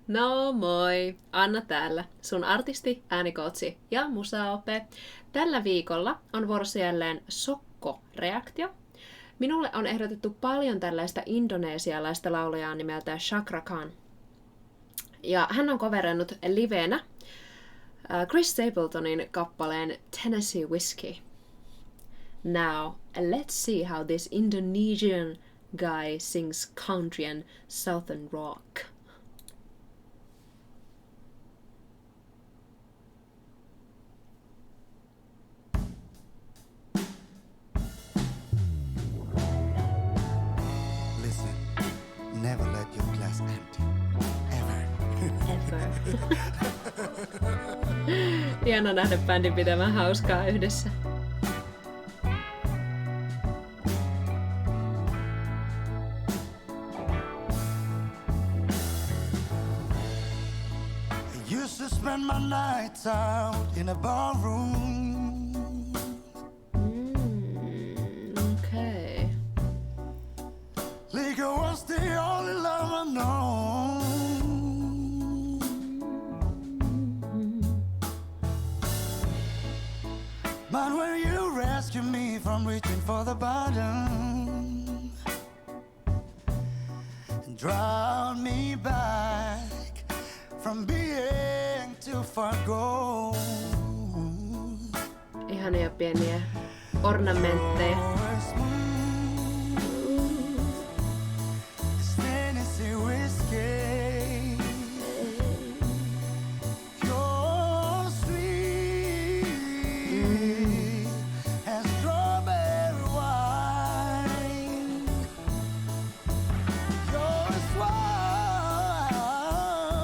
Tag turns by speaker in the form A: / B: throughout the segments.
A: No moi, Anna täällä, sun artisti, äänikoutsi ja musaope. Tällä viikolla on vuorossa jälleen Sokko-reaktio. Minulle on ehdotettu paljon tällaista indonesialaista laulajaa nimeltä Chakra Khan. Ja hän on coverannut livenä Chris Stapletonin kappaleen Tennessee Whiskey. Now, let's see how this Indonesian guy sings country and southern rock.
B: Listen, never let your glass empty. Ever.
A: Ever. Hieno nähdä bändin pitämään hauskaa yhdessä.
B: I used to spend my nights out in a barroom.
A: Okay.
B: Liquor was the only love I know. But when you rescue me from reaching for the bottom and drown me back from being too far gone.
A: Ihania pieniä ornamentteja.
B: Tennessee whiskey, you're sweet as strawberry wine. You're as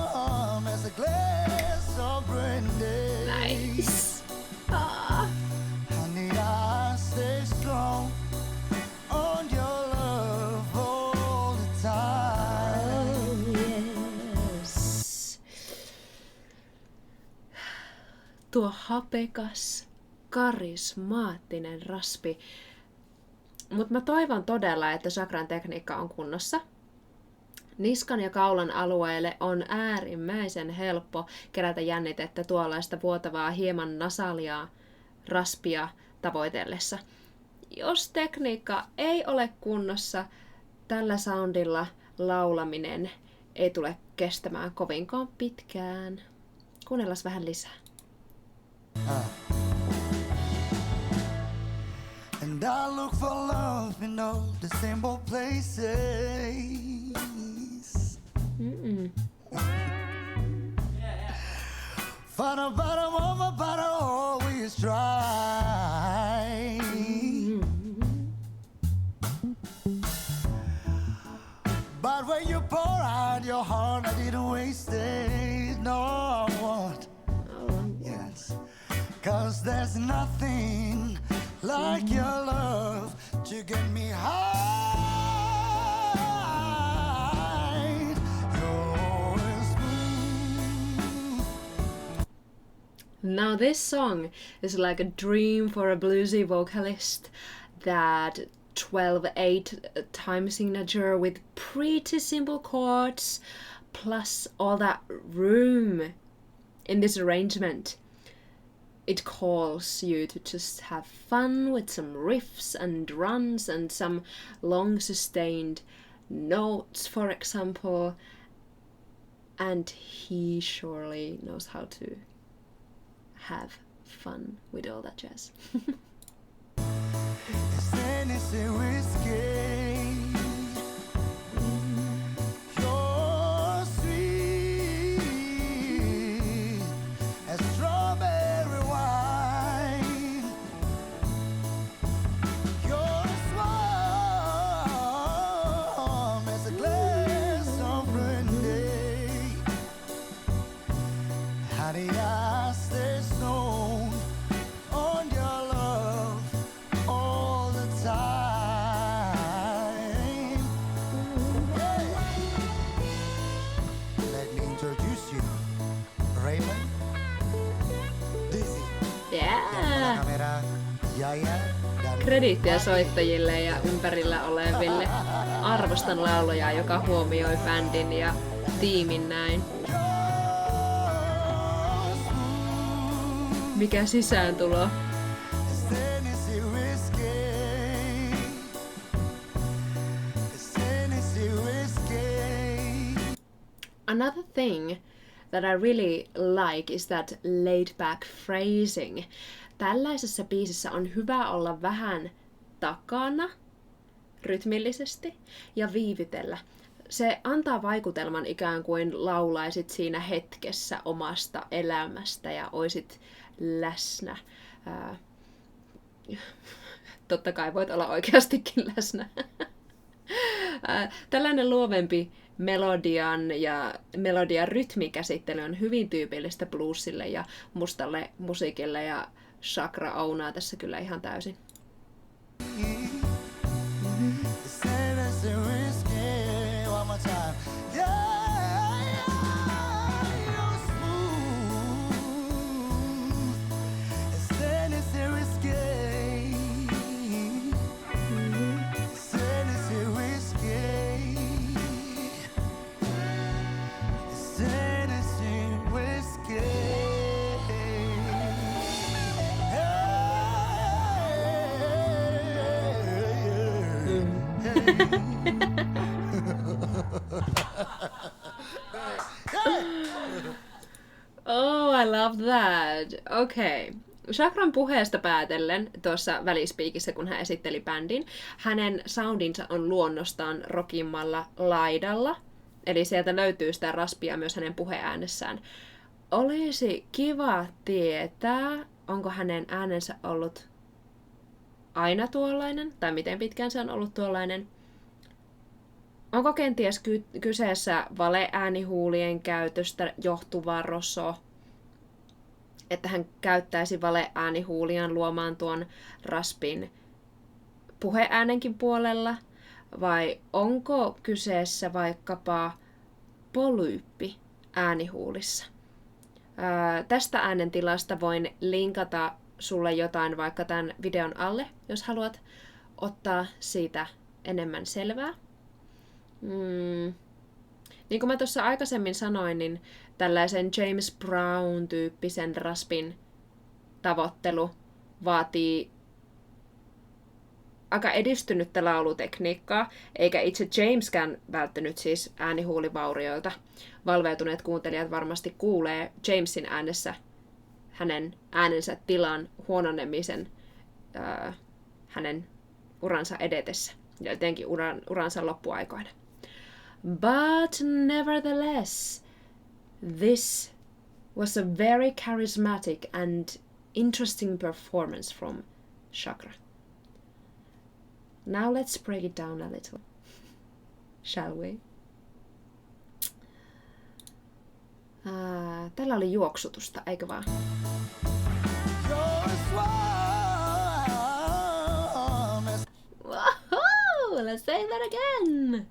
B: warm as a glass of brandy.
A: Nice. Ah.
B: Honey, I stay strong on your love all the time.
A: Oh, yes. Tuo hapekas, karismaattinen raspi. Mutta mä toivon todella, että Chakran tekniikka on kunnossa. Niskan ja kaulan alueelle on äärimmäisen helppo kerätä jännitettä tuollaista vuotavaa hieman nasaliaa raspia tavoitellessa. Jos tekniikka ei ole kunnossa, tällä soundilla laulaminen ei tule kestämään kovinkaan pitkään. Kuunnellaan vähän lisää.
B: And I look for love in all the simple places. For the bottom of a bottle always dry. But when you pour out your heart, I didn't waste it. No, I won't. Yes, 'cause there's nothing like your love to get me high. You're smooth.
A: Now this song is like a dream for a bluesy vocalist. That 12/8 time signature with pretty simple chords, plus all that room in this arrangement. It calls you to just have fun with some riffs and runs and some long sustained notes, for example. And he surely knows how to have fun with all that jazz.
B: It's Tennessee whiskey. You're sweet as strawberry wine. You're as warm as a glass of brandy. Honey, I stay stoned on your love all the time. Yeah. Let me introduce you, Raymond, Dizzy,
A: Yeah!
B: kamera, Yaya, dan
A: Krediittiä soittajille ja ympärillä oleville. Arvostan laulajaa, joka huomioi bändin ja tiimin näin. Mikä sisääntulo? Another thing that I really like is that laid back phrasing. Tällaisessa biisissä on hyvä olla vähän takana rytmillisesti ja viivytellä. Se antaa vaikutelman ikään kuin laulaisit siinä hetkessä omasta elämästä ja oisit läsnä. Totta kai voit olla oikeastikin läsnä. Tällainen luovempi melodian rytmikäsittely on hyvin tyypillistä bluesille ja mustalle musiikille ja Chakra ounaa tässä kyllä ihan täysin. Oh, I love that. Okay. Chakran puheesta päätellen tuossa välispiikissä, kun hän esitteli bändin, hänen soundinsa on luonnostaan rockimmalla laidalla, eli sieltä löytyy sitä raspia myös hänen puheäänessään. Olisi kiva tietää, onko hänen äänensä ollut aina tuollainen, tai miten pitkään se on ollut tuollainen. Onko kenties kyseessä valeäänihuulien käytöstä johtuva roso, että hän käyttäisi valeäänihuuliaan luomaan tuon raspin puheäänenkin puolella, vai onko kyseessä vaikkapa polyyppi äänihuulissa? Tästä äänentilasta voin linkata sulle jotain vaikka tämän videon alle, jos haluat ottaa siitä enemmän selvää. Niin kuin mä tuossa aikaisemmin sanoin, niin tällaisen James Brown-tyyppisen raspin tavoittelu vaatii aika edistynyttä laulutekniikkaa, eikä itse Jameskään välttänyt siis äänihuulivaurioilta. Valveutuneet kuuntelijat varmasti kuulee Jamesin äänessä hänen äänensä tilan huononemisen hänen uransa edetessä ja etenkin uransa loppuaikoina. But nevertheless, this was a very charismatic and interesting performance from Chakra. Now let's break it down a little, shall we? Tällä oli juoksutusta, eikö vaan? Whoa, let's say that again!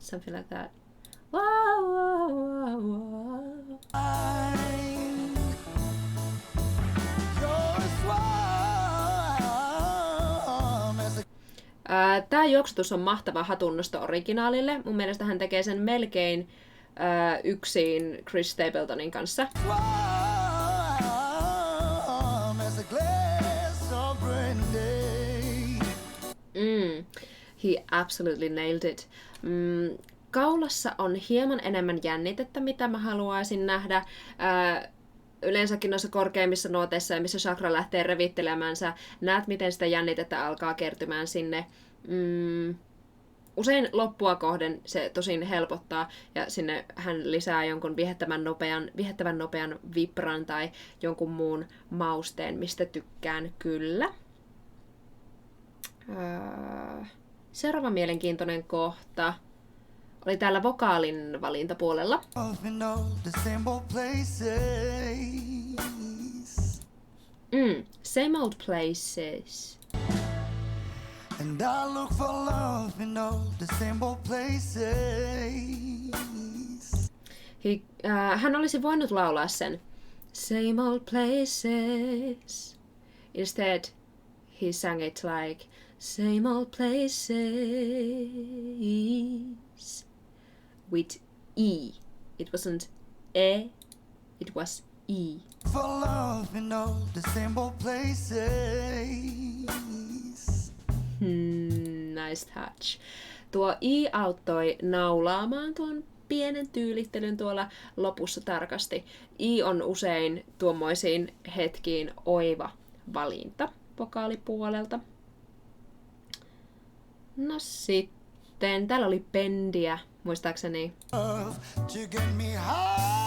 A: Something like that. Tämä juoksutus on mahtava hatunnosto originaalille. Mun mielestä hän tekee sen melkein yksin Chris Stapletonin kanssa. He absolutely nailed it. Kaulassa on hieman enemmän jännitettä, mitä mä haluaisin nähdä. Yleensäkin noissa korkeimmissa nuoteissa, missä Chakra lähtee revittelemänsä, näet, miten sitä jännitettä alkaa kertymään sinne. Usein loppua kohden se tosin helpottaa, ja sinne hän lisää jonkun viehättävän nopean vibran tai jonkun muun mausteen, mistä tykkään kyllä. Seuraava mielenkiintoinen kohta oli täällä vokaalin valintapuolella. Same old places. And I look for love in all the same old places. Hän olisi voinut laulaa sen Same old places. Instead, he sang it like same old places with E. It wasn't E, it was E.
B: For love in all the same old places.
A: Nice touch. Tuo I auttoi naulaamaan tuon pienen tyylittelyn tuolla lopussa tarkasti. I on usein tuommoisiin hetkiin oiva valinta vokaalipuolelta. No sitten, täällä oli bendiä, muistaakseni.
B: Love to get me high.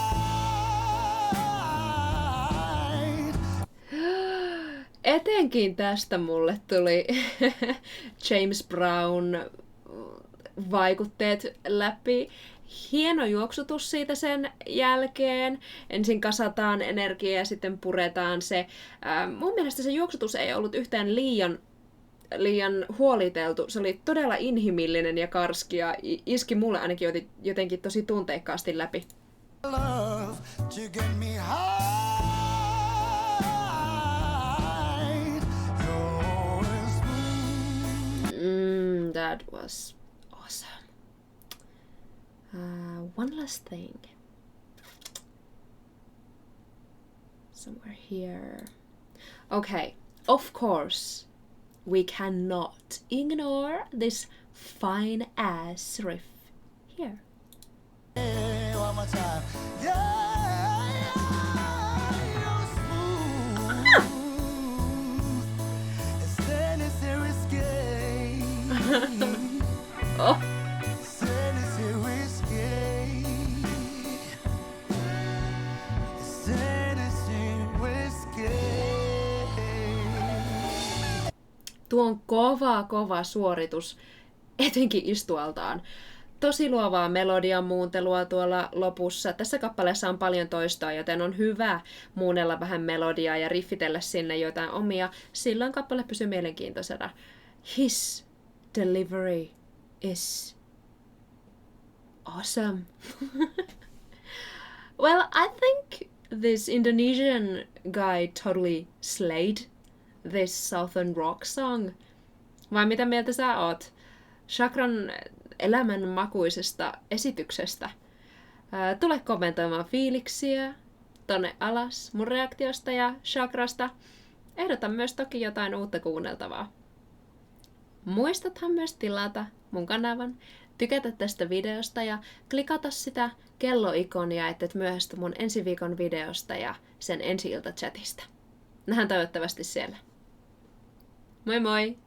A: Etenkin tästä mulle tuli James Brown vaikutteet läpi. Hieno juoksutus siitä sen jälkeen. Ensin kasataan energiaa ja sitten puretaan se. Mun mielestä se juoksutus ei ollut yhtään liian huoliteltu. Se oli todella inhimillinen ja karski ja iski mulle ainakin jotenkin tosi tunteikkaasti läpi.
B: Love to get me high.
A: That was awesome. One last thing. Somewhere here. Okay, of course, we cannot ignore this fine ass riff here.
B: Hey, one more time. Yeah, you're smooth. It's Tennessee whiskey.
A: Oh,
B: Tennessee whiskey. It's Tennessee whiskey.
A: tuo on kova suoritus, etenkin istualtaan. Tosi luovaa melodian muuntelua tuolla lopussa. Tässä kappaleessa on paljon toistoa, joten on hyvä muunnella vähän melodiaa ja riffitellä sinne jotain omia. Silloin kappale pysyy mielenkiintoisena. His delivery is awesome. Well, I think this Indonesian guy totally slayed this Southern rock song. Vai mitä mieltä sä oot Chakran elämänmakuisesta esityksestä? Tule kommentoimaan fiiliksiä tonne alas mun reaktiosta ja Chakrasta. Ehdotan myös toki jotain uutta kuunneltavaa. Muistathan myös tilata mun kanavan, tykätä tästä videosta ja klikata sitä kelloikonia, että et myöhästy mun ensi viikon videosta ja sen ensi-ilta chatista. Nähdään toivottavasti siellä. Moi moi!